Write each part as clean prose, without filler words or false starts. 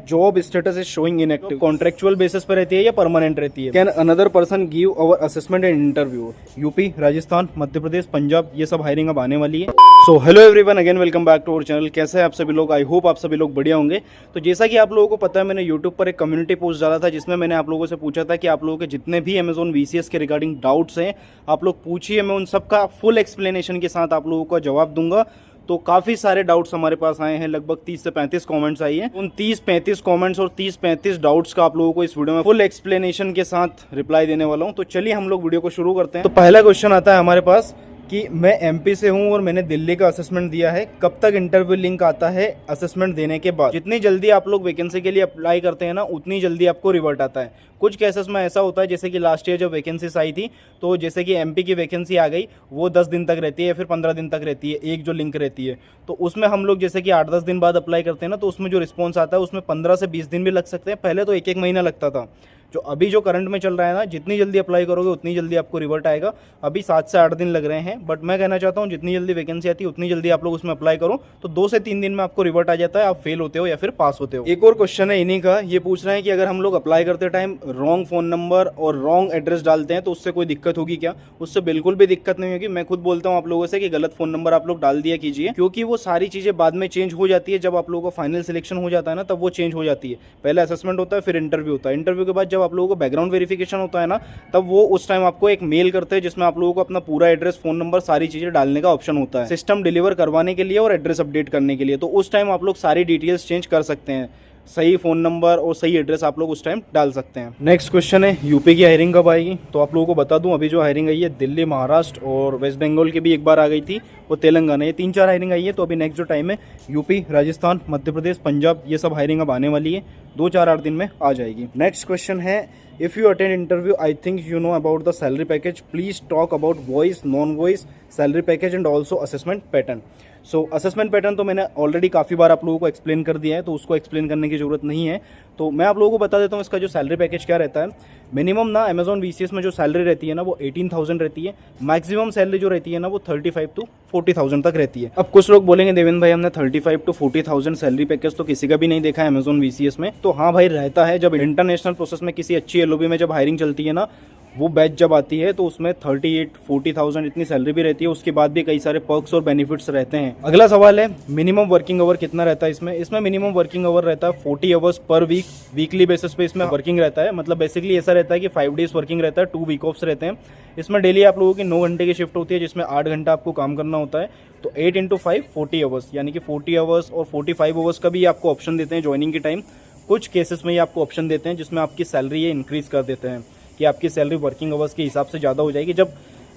Job status is showing inactive, contractual basis पर रहती है या परमानेंट रहती है? Can another person give our assessment and interview? UP, Rajasthan, Madhya Pradesh, Punjab, ये सब हायरिंग अब आने वाली है। So hello everyone, again welcome back to our channel. कैसे हैं आप सभी लोग? आई होप आप सभी लोग बढ़िया होंगे। तो जैसा कि आप लोगों को पता है, मैंने यूट्यूब पर एक कम्युनिटी पोस्ट डाला था जिसमें मैंने आप लोगों से पूछा था कि आप लोगों के जितने भी अमेजॉन वीसीएस के रिगार्डिंग डाउट्स हैं आप लोग पूछिए, मैं उन सब का फुल एक्सप्लेनेशन के साथ आप लोगों को जवाब दूंगा। तो काफ़ी सारे डाउट्स हमारे पास आए हैं, लगभग 30 से 35 कमेंट्स आई हैं। उन 30-35 कमेंट्स और 30-35 डाउट्स का आप लोगों को इस वीडियो में फुल एक्सप्लेनेशन के साथ रिप्लाई देने वाला हूं। तो चलिए हम लोग वीडियो को शुरू करते हैं। तो पहला क्वेश्चन आता है हमारे पास कि मैं एमपी से हूं और मैंने दिल्ली का असेसमेंट दिया है, कब तक इंटरव्यू लिंक आता है असेसमेंट देने के बाद? जितनी जल्दी आप लोग वैकेंसी के लिए अप्लाई करते हैं ना, उतनी जल्दी आपको रिवर्ट आता है। कुछ केसेस में ऐसा होता है, जैसे कि लास्ट ईयर जब वैकेंसीज आई थी, तो जैसे कि एमपी की वैकेंसी आ गई, वो 10 दिन तक रहती है या फिर 15 दिन तक रहती है, एक जो लिंक रहती है। तो उसमें हम लोग जैसे कि 8-10 दिन बाद अप्लाई करते हैं ना, तो उसमें जो रिस्पॉन्स आता है उसमें 15 से 20 दिन भी लग सकते हैं। पहले तो 1-1 महीना लगता था। जो अभी जो करंट में चल रहा है ना, जितनी जल्दी अप्लाई करोगे उतनी जल्दी आपको रिवर्ट आएगा। अभी 7 से 8 दिन लग रहे हैं, बट मैं कहना चाहता हूँ जितनी जल्दी वैकेंसी आती है उतनी जल्दी आप लोग उसमें अप्लाई करो, तो 2 से 3 दिन में आपको रिवर्ट आ जाता है। आप फेल होते हो या फिर पास होते हो। एक और क्वेश्चन है इन्हीं का, ये पूछ रहे हैं कि अगर हम लोग अप्लाई करते टाइम रॉन्ग फोन नंबर और रॉन्ग एड्रेस डालते हैं तो उससे कोई दिक्कत होगी क्या? उससे बिल्कुल भी दिक्कत नहीं होगी। मैं खुद बोलता हूँ आप लोगों से कि गलत फोन नंबर आप लोग डाल दिया कीजिए, क्योंकि वो सारी चीजें बाद में चेंज हो जाती है। जब आप लोगों को फाइनल सिलेक्शन हो जाता है ना, तब वो चेंज हो जाती है। पहले असेसमेंट होता है, फिर इंटरव्यू होता है। इंटरव्यू के बाद जब आप लोगों को बैकग्राउंड वेरिफिकेशन होता है ना, तब वो उस टाइम आपको एक मेल करते हैं जिसमें आप लोगों को अपना पूरा एड्रेस, फोन नंबर, सारी चीजें डालने का ऑप्शन होता है, सिस्टम डिलीवर करवाने के लिए और एड्रेस अपडेट करने के लिए। तो उस टाइम आप लोग सारी डिटेल्स चेंज कर सकते हैं, सही फोन नंबर और सही एड्रेस आप लोग उस टाइम डाल सकते हैं। नेक्स्ट क्वेश्चन है, यूपी की हायरिंग कब आएगी? तो आप लोगों को बता दूं, अभी जो हायरिंग आई है दिल्ली, महाराष्ट्र और वेस्ट बंगाल की भी एक बार आ गई थी, वो तेलंगाना, ये 3-4 हायरिंग आई है। तो अभी नेक्स्ट जो टाइम है यूपी, राजस्थान, मध्य प्रदेश, पंजाब, ये सब हायरिंग अब आने वाली है। 2-4-8 दिन में आ जाएगी। नेक्स्ट क्वेश्चन है, if you attend interview I think you know about the salary package, please talk about voice, non voice, salary package and also assessment pattern. So assessment pattern तो मैंने ऑलरेडी काफ़ी बार आप लोगों को एक्सप्लेन कर दिया है, तो उसको एक्सप्लेन करने की जरूरत नहीं है। तो मैं आप लोगों को बता देता हूँ इसका जो सैलरी पैकेज क्या रहता है। मिनिमम ना अमेजॉन वीसीएस में जो सैलरी रहती है ना, वो 18,000 रहती है। मैक्सिमम सैलरी जो रहती है ना, वो 35 to 40,000 तक रहती है। अब कुछ लोग बोलेंगे देवेंद्र भाई, हमने 35 to 40,000 सैलरी पैकेज तो किसी का भी नहीं देखा है अमेजॉन वीसीएस में। तो हाँ भाई, रहता है। जब इंटरनेशनल प्रोसेस में किसी अच्छी एलओबी में जब हायरिंग चलती है ना, वो बैच जब आती है, तो उसमें 38-40,000 इतनी सैलरी भी रहती है। उसके बाद भी कई सारे पर्क्स और बेनिफिट्स रहते हैं। अगला सवाल है, मिनिमम वर्किंग आवर कितना रहता है इसमें मिनिमम वर्किंग आवर रहता है 40 hours per week. Weekly basis पे इसमें वर्किंग रहता है। मतलब बेसिकली ऐसा रहता है कि 5 डेज वर्किंग रहता है, 2 वीक ऑफ्स रहते हैं। इसमें डेली आप लोगों की 9 घंटे की शिफ्ट होती है, जिसमें 8 घंटा आपको काम करना होता है। तो 8 × 5 40 आवर्स, यानी कि 40 आवर्स और 45 आवर्स का भी आपको ऑप्शन देते हैं ज्वाइनिंग के टाइम। कुछ केसेस में ये आपको ऑप्शन देते हैं जिसमें आपकी सैलरी ये इंक्रीज कर देते हैं कि आपकी सैलरी वर्किंग आवर्स के हिसाब से ज़्यादा हो जाएगी।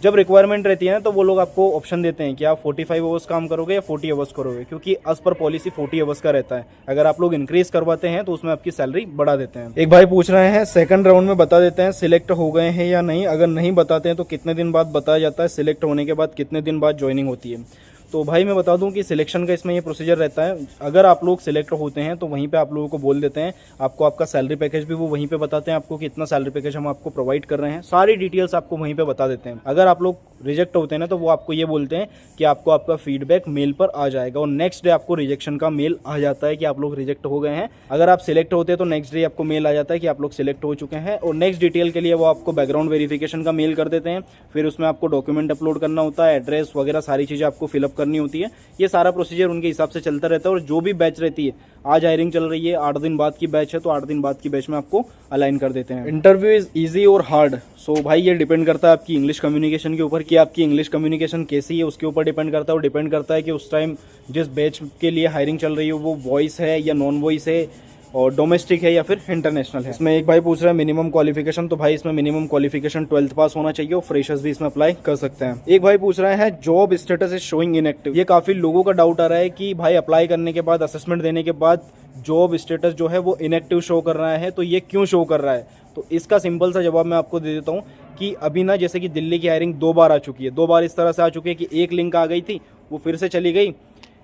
जब रिक्वायरमेंट रहती है ना, तो वो लोग आपको ऑप्शन देते हैं कि आप 45 आवर्स काम करोगे या 40 आवर्स करोगे, क्योंकि एज पर पॉलिसी 40 आवर्स का रहता है। अगर आप लोग इंक्रीज करवाते हैं तो उसमें आपकी सैलरी बढ़ा देते हैं। एक भाई पूछ रहे हैं, सेकंड राउंड में बता देते हैं सिलेक्ट हो गए हैं या नहीं? अगर नहीं बताते हैं तो कितने दिन बाद बताया जाता है? सिलेक्ट होने के बाद कितने दिन बाद ज्वाइनिंग होती है? तो भाई मैं बता दूं कि सिलेक्शन का इसमें ये प्रोसीजर रहता है। अगर आप लोग सिलेक्ट होते हैं तो वहीं पे आप लोगों को बोल देते हैं, आपको आपका सैलरी पैकेज भी वो वहीं पे बताते हैं, आपको कि इतना सैलरी पैकेज हम आपको प्रोवाइड कर रहे हैं। सारी डिटेल्स आपको वहीं पे बता देते हैं। अगर आप लोग रिजेक्ट होते हैं ना, तो वो आपको ये बोलते हैं कि आपको आपका फीडबैक मेल पर आ जाएगा, और नेक्स्ट डे आपको रिजेक्शन का मेल आ जाता है कि आप लोग रिजेक्ट हो गए हैं। अगर आप सिलेक्ट होते हैं तो नेक्स्ट डे आपको मेल आ जाता है कि आप लोग सिलेक्ट हो चुके हैं, और नेक्स्ट डिटेल के लिए वो आपको बैकग्राउंड वेरिफिकेशन का मेल कर देते हैं। फिर उसमें आपको डॉक्यूमेंट अपलोड करना होता है, एड्रेस वगैरह सारी चीज़ें आपको फिलअप करनी होती है। ये सारा प्रोसीजर उनके हिसाब से चलता रहता है। और जो भी बैच रहती है, आज हायरिंग चल रही है, 8 दिन बाद की बैच है, तो 8 दिन बाद की बैच में आपको अलाइन कर देते हैं। इंटरव्यू इज इजी और हार्ड? सो भाई ये डिपेंड करता है आपकी इंग्लिश कम्युनिकेशन के ऊपर, कि आपकी इंग्लिश कम्युनिकेशन कैसी है, उसके ऊपर डिपेंड करता है। और डिपेंड करता है कि उस टाइम जिस बैच के लिए हायरिंग चल रही है वो वॉइस है या नॉन वॉइस है, और डोमेस्टिक है या फिर इंटरनेशनल है। इसमें एक भाई पूछ रहा है मिनिमम क्वालिफिकेशन, तो भाई इसमें मिनिमम क्वालिफिकेशन 12th पास होना चाहिए, और फ्रेशर्स भी इसमें अप्लाई कर सकते हैं। एक भाई पूछ रहे हैं job status is showing inactive. ये काफी लोगों का डाउट आ रहा है कि भाई अप्लाई करने के बाद, असेसमेंट देने के बाद जॉब स्टेटस जो है वो इनएक्टिव शो कर रहा है, तो ये क्यों शो कर रहा है? तो इसका सिंपल सा जवाब मैं आपको दे देता हूँ कि अभी ना, जैसे कि दिल्ली की हायरिंग 2 बार आ चुकी है। 2 बार इस तरह से आ चुकी है कि एक लिंक आ गई थी, वो फिर से चली गई,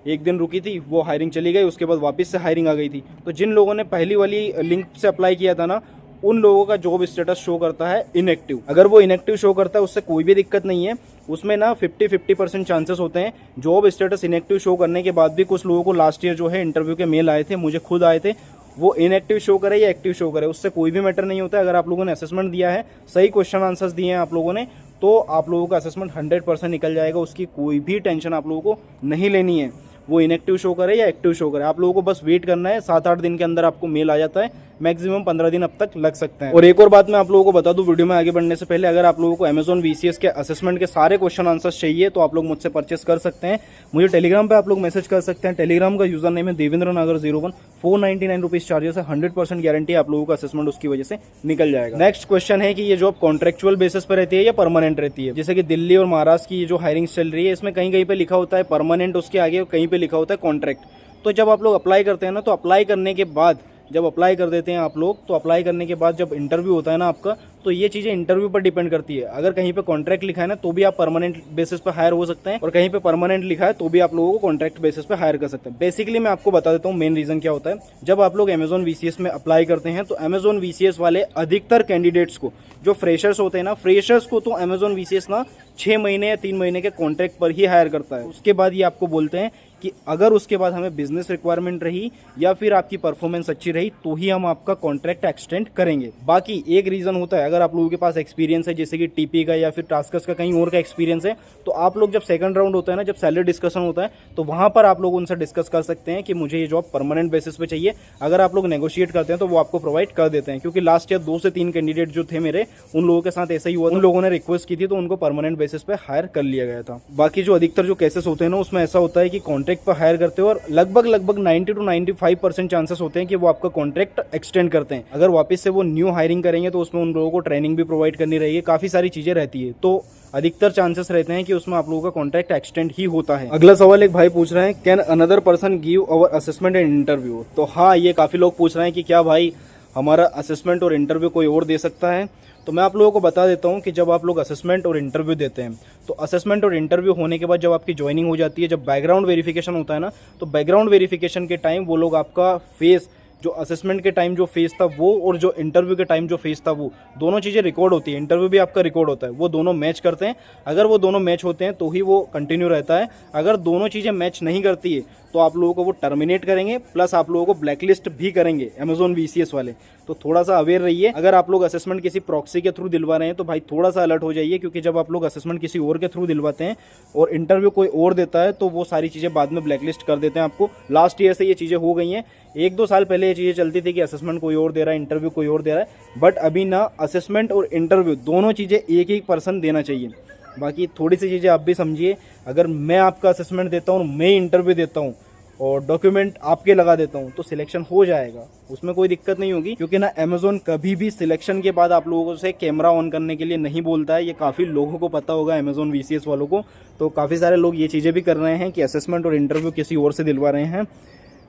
एक दिन रुकी थी, वो हायरिंग चली गई, उसके बाद वापस से हायरिंग आ गई थी। तो जिन लोगों ने पहली वाली लिंक से अप्लाई किया था ना, उन लोगों का जॉब स्टेटस शो करता है इनएक्टिव। अगर वो इनएक्टिव शो करता है उससे कोई भी दिक्कत नहीं है। उसमें ना 50-50% चांसेस होते हैं। जॉब स्टेटस इनएक्टिव शो करने के बाद भी कुछ लोगों को लास्ट ईयर जो है इंटरव्यू के मेल आए थे, मुझे खुद आए थे, वो इनएक्टिव शो करे या एक्टिव शो करे, उससे कोई भी मैटर नहीं होता है। अगर आप लोगों ने असेसमेंट दिया है, सही क्वेश्चन आंसर्स दिए हैं आप लोगों ने, तो आप लोगों का असेसमेंट 100% निकल जाएगा। उसकी कोई भी टेंशन आप लोगों को नहीं लेनी है। वो इनएक्टिव शो करे या एक्टिव शो करे, आप लोगों को बस वेट करना है। 7-8 दिन के अंदर आपको मेल आ जाता है, मैक्सिमम 15 दिन अब तक लग सकते हैं। और एक और बात मैं आप लोगों को बता दूं वीडियो में आगे बढ़ने से पहले, अगर आप लोगों को Amazon VCS के असेसमेंट के सारे क्वेश्चन आंसर्स चाहिए तो आप लोग मुझसे परचेस कर सकते हैं। मुझे टेलीग्राम पे आप लोग मैसेज कर सकते हैं। टेलीग्राम का यूजर नेम है देवेंद्र नागर 01। 499 रुपीज चार्जेस है, 100% गारंटी आप लोगों का असेसमेंट उसकी वजह से निकल जाएगा। नेक्स्ट क्वेश्चन है कि ये जॉब कॉन्ट्रेक्चुअल बेसिस पर रहती है या परमानेंट रहती है। जैसे कि दिल्ली और महाराष्ट्र की ये जो हायरिंग चल रही है, इसमें कहीं कहीं पे लिखा होता है परमानेंट, उसके आगे कहीं पे लिखा होता है कॉन्ट्रैक्ट। तो जब आप लोग अप्लाई करते हैं ना, तो अप्लाई करने के बाद जब अप्लाई कर देते हैं आप लोग, तो अप्लाई करने के बाद जब इंटरव्यू होता है ना आपका, तो ये चीज़ें इंटरव्यू पर डिपेंड करती है। अगर कहीं पे कॉन्ट्रैक्ट लिखा है ना, तो भी आप परमानेंट बेसिस पे हायर हो सकते हैं, और कहीं पे परमानेंट लिखा है तो भी आप लोगों को कॉन्ट्रैक्ट बेसिस पे हायर कर सकते हैं। बेसिकली मैं आपको बता देता हूँ मेन रीजन क्या होता है। जब आप लोग Amazon VCS में अप्लाई करते हैं, तो Amazon VCS वाले अधिकतर कैंडिडेट्स को, जो फ्रेशर्स होते हैं ना, फ्रेशर्स को तो Amazon VCS ना 6 महीने या 3 महीने के कॉन्ट्रैक्ट पर ही हायर करता है। उसके बाद ये आपको बोलते हैं कि अगर उसके बाद हमें बिजनेस रिक्वायरमेंट रही या फिर आपकी परफॉर्मेंस अच्छी रही, तो ही हम आपका कॉन्ट्रैक्ट एक्सटेंड करेंगे। बाकी एक रीजन होता है, अगर आप लोगों के पास एक्सपीरियंस है, जैसे कि टीपी का या फिर टास्कस का कहीं और का एक्सपीरियंस है, तो आप लोग जब सेकंड राउंड होता है ना, जब सैलरी डिस्कशन होता है, तो वहां पर आप लोग उनसे डिस्कस कर सकते हैं कि मुझे ये जॉब परमानेंट बेसिस पे चाहिए। अगर आप लोग नेगोशिएट करते हैं तो वो आपको प्रोवाइड कर देते हैं। क्योंकि लास्ट ईयर 2 से 3 कैंडिडेट जो थे मेरे, उन लोगों के साथ ऐसा ही हुआ। उन लोगों ने रिक्वेस्ट की थी तो उनको परमानेंट बेसिस पे हायर कर लिया गया था। बाकी जो अधिकतर जो केसेस होते हैं ना, उसमें ऐसा होता है कि कॉन्ट्रैक्ट पर हायर करते हो, और लगभग 90 to 95% चांसेस होते हैं कि वो आपका कॉन्ट्रैक्ट एक्सटेंड करते हैं। अगर वापस से वो न्यू हायरिंग करेंगे तो उसमें उन लोगों को ट्रेनिंग भी प्रोवाइड करनी रहेगी, काफी सारी चीजें रहती है, तो अधिकतर चांसेस रहते हैं कि उसमें आप लोगों का कॉन्ट्रैक्ट एक्सटेंड ही होता है। अगला सवाल एक भाई पूछ रहे हैं, can another person give our assessment and interview. तो हाँ, ये काफी लोग पूछ रहे हैं कि क्या भाई हमारा असेसमेंट और इंटरव्यू कोई और दे सकता है। तो मैं आप लोगों को बता देता हूं कि जब आप लोग असेसमेंट और इंटरव्यू देते हैं, तो असेसमेंट और इंटरव्यू होने के बाद जब आपकी ज्वाइनिंग हो जाती है, जब बैकग्राउंड वेरिफिकेशन होता है ना, तो बैकग्राउंड वेरिफिकेशन के टाइम वो लोग आपका फेस, जो असेसमेंट के टाइम जो फेस था वो, और जो इंटरव्यू के टाइम जो फेस था वो, दोनों चीज़ें रिकॉर्ड होती है। इंटरव्यू भी आपका रिकॉर्ड होता है, वो दोनों मैच करते हैं। अगर वो दोनों मैच होते हैं तो ही वो कंटिन्यू रहता है। अगर दोनों चीज़ें मैच नहीं करती है तो आप लोगों को वो टर्मिनेट करेंगे, प्लस आप लोगों को ब्लैकलिस्ट भी करेंगे Amazon VCS वाले। तो थोड़ा सा अवेयर रहिए। अगर आप लोग असेसमेंट किसी प्रॉक्सी के थ्रू दिलवा रहे हैं तो भाई थोड़ा सा अलर्ट हो जाइए, क्योंकि जब आप लोग असेसमेंट किसी और के थ्रू दिलवाते हैं और इंटरव्यू कोई और देता है, तो वो सारी चीज़ें बाद में ब्लैकलिस्ट कर देते हैं आपको। लास्ट ईयर से ये चीज़ें हो गई हैं। 1-2 साल पहले ये चीज़ें चलती थी कि असेसमेंट कोई और दे रहा है, इंटरव्यू कोई और दे रहा है, बट अभी ना असेसमेंट और इंटरव्यू दोनों चीज़ें एक ही पर्सन देना चाहिए। बाकी थोड़ी सी चीज़ें आप भी समझिए। अगर मैं आपका असेसमेंट देता हूँ, मैं इंटरव्यू देता हूँ और डॉक्यूमेंट आपके लगा देता हूँ, तो सिलेक्शन हो जाएगा, उसमें कोई दिक्कत नहीं होगी। क्योंकि ना Amazon कभी भी सिलेक्शन के बाद आप लोगों से कैमरा ऑन करने के लिए नहीं बोलता है। ये काफ़ी लोगों को पता होगा, Amazon VCS वालों को। तो काफ़ी सारे लोग ये चीज़ें भी कर रहे हैं कि असेसमेंट और इंटरव्यू किसी और से दिलवा रहे हैं।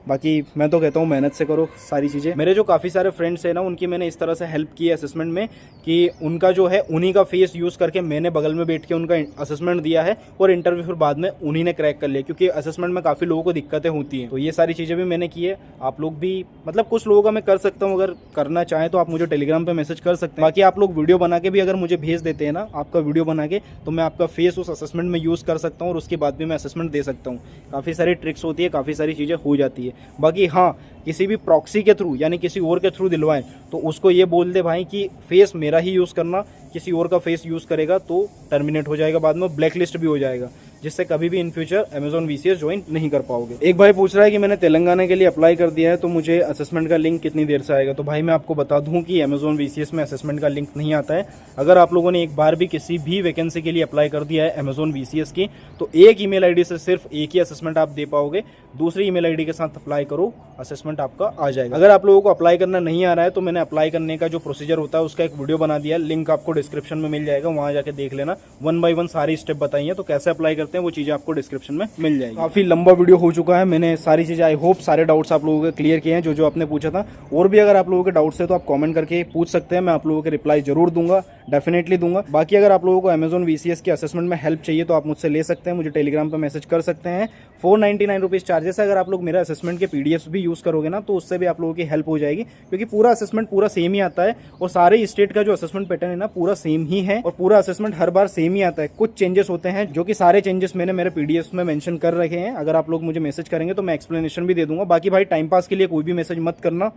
बाकी मैं तो कहता हूँ मेहनत से करो सारी चीज़ें। मेरे जो काफ़ी सारे फ्रेंड्स हैं ना, उनकी मैंने इस तरह से हेल्प की है असेसमेंट में कि उनका जो है उन्हीं का फेस यूज़ करके मैंने बगल में बैठ के उनका असेसमेंट दिया है, और इंटरव्यू फिर बाद में उन्हीं ने क्रैक कर लिया। क्योंकि असेसमेंट में काफ़ी लोगों को दिक्कतें होती हैं, तो ये सारी चीज़ें भी मैंने की है। आप लोग भी, मतलब कुछ लोगों का मैं कर सकता हूँ, अगर करना चाहें तो आप मुझे टेलीग्राम पर मैसेज कर सकते हैं। बाकी आप लोग वीडियो बना के भी अगर मुझे भेज देते हैं ना, आपका वीडियो बना के, तो मैं आपका फेस उस असेसमेंट में यूज़ कर सकता हूँ और उसके बाद भी मैं असेसमेंट दे सकता हूँ। काफ़ी सारी ट्रिक्स होती है, काफ़ी सारी चीज़ें हो जाती है। बाकी हाँ, किसी भी प्रॉक्सी के थ्रू यानी किसी और के थ्रू दिलवाएं तो उसको ये बोल दे भाई कि फेस मेरा ही यूज़ करना, किसी और का फेस यूज़ करेगा तो टर्मिनेट हो जाएगा, बाद में ब्लैक लिस्ट भी हो जाएगा, जिससे कभी भी in future Amazon VCS join नहीं कर पाओगे। एक भाई पूछ रहा है कि मैंने तेलंगाना के लिए अप्लाई कर दिया है, तो मुझे असेसमेंट का लिंक कितनी देर से आएगा। तो भाई मैं आपको बता दूं कि Amazon VCS में असेसमेंट का लिंक नहीं आता है। अगर आप लोगों ने एक बार भी किसी भी वैकेंसी के लिए अप्लाई कर दिया है Amazon VCS की, तो एक ईमेल आईडी से सिर्फ एक ही असेसमेंट आप दे पाओगे। दूसरी ईमेल आईडी के साथ अप्लाई करो, असेसमेंट आपका आ जाएगा। अगर आप लोगों को अप्लाई करना नहीं आ रहा है तो मैंने अप्लाई करने का जो प्रोसीजर होता है उसका एक वीडियो बना दिया है, लिंक आपको डिस्क्रिप्शन में मिल जाएगा, वहां जाके देख लेना। 1 by 1 सारी स्टेप बताई है, तो कैसे अप्लाई करते हैं वो चीजें आपको डिस्क्रिप्शन में मिल जाएगी। काफी लंबा वीडियो हो चुका है, मैंने सारी चीजें आई होप सारे डाउट्स आप लोगों के क्लियर किए हैं जो आपने पूछा था। और भी अगर आप लोगों के डाउट्स है तो आप कमेंट करके पूछ सकते हैं, मैं आप लोगों के रिप्लाई जरूर दूंगा, डेफिनेटली दूंगा। बाकी अगर आप लोगों को Amazon VCS के असेसमेंट में हेल्प चाहिए तो आप मुझसे ले सकते हैं, मुझे टेलीग्राम पर मैसेज कर सकते हैं। 499 रुपीज़ चार्जेस है। अगर आप लोग मेरा असेसमेंट के PDFs भी यूज़ करोगे ना तो उससे भी आप लोगों की हेल्प हो जाएगी, क्योंकि पूरा असेसमेंट पूरा सेम ही आता है और सारे स्टेट का जो असेसमेंट पैटर्न है ना पूरा सेम ही है और पूरा असेसमेंट हर बार सेम ही आता है। कुछ चेंजेस होते हैं जो कि सारे चेंजेस चेंजेस मैंने मेरे पीडीएफ में मेंशन कर रखे हैं। अगर आप लोग मुझे मैसेज करेंगे तो मैं एक्सप्लेनेशन भी दे दूंगा। बाकी भाई टाइम पास के लिए कोई भी मैसेज मत करना,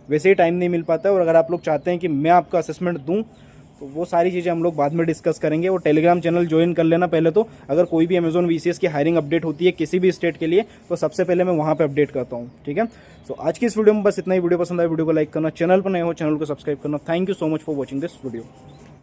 वैसे ही टाइम नहीं मिल पाता है। और अगर आप लोग चाहते हैं कि मैं आपका असेसमेंट दूं तो वो सारी चीज़ें हम लोग बाद में डिस्कस करेंगे। वो टेलीग्राम चैनल ज्वाइन कर लेना पहले तो। अगर कोई भी अमेजोन VCS की हायरिंग अपडेट होती है किसी भी स्टेट के लिए तो सबसे पहले मैं वहाँ पे अपडेट करता हूँ, ठीक है। सो आज की इस वीडियो में बस इतना ही। वीडियो पसंद आए वीडियो को लाइक करना, चैनल पर नए हो चैनल को सब्सक्राइब करना। Thank you so much for watching this video.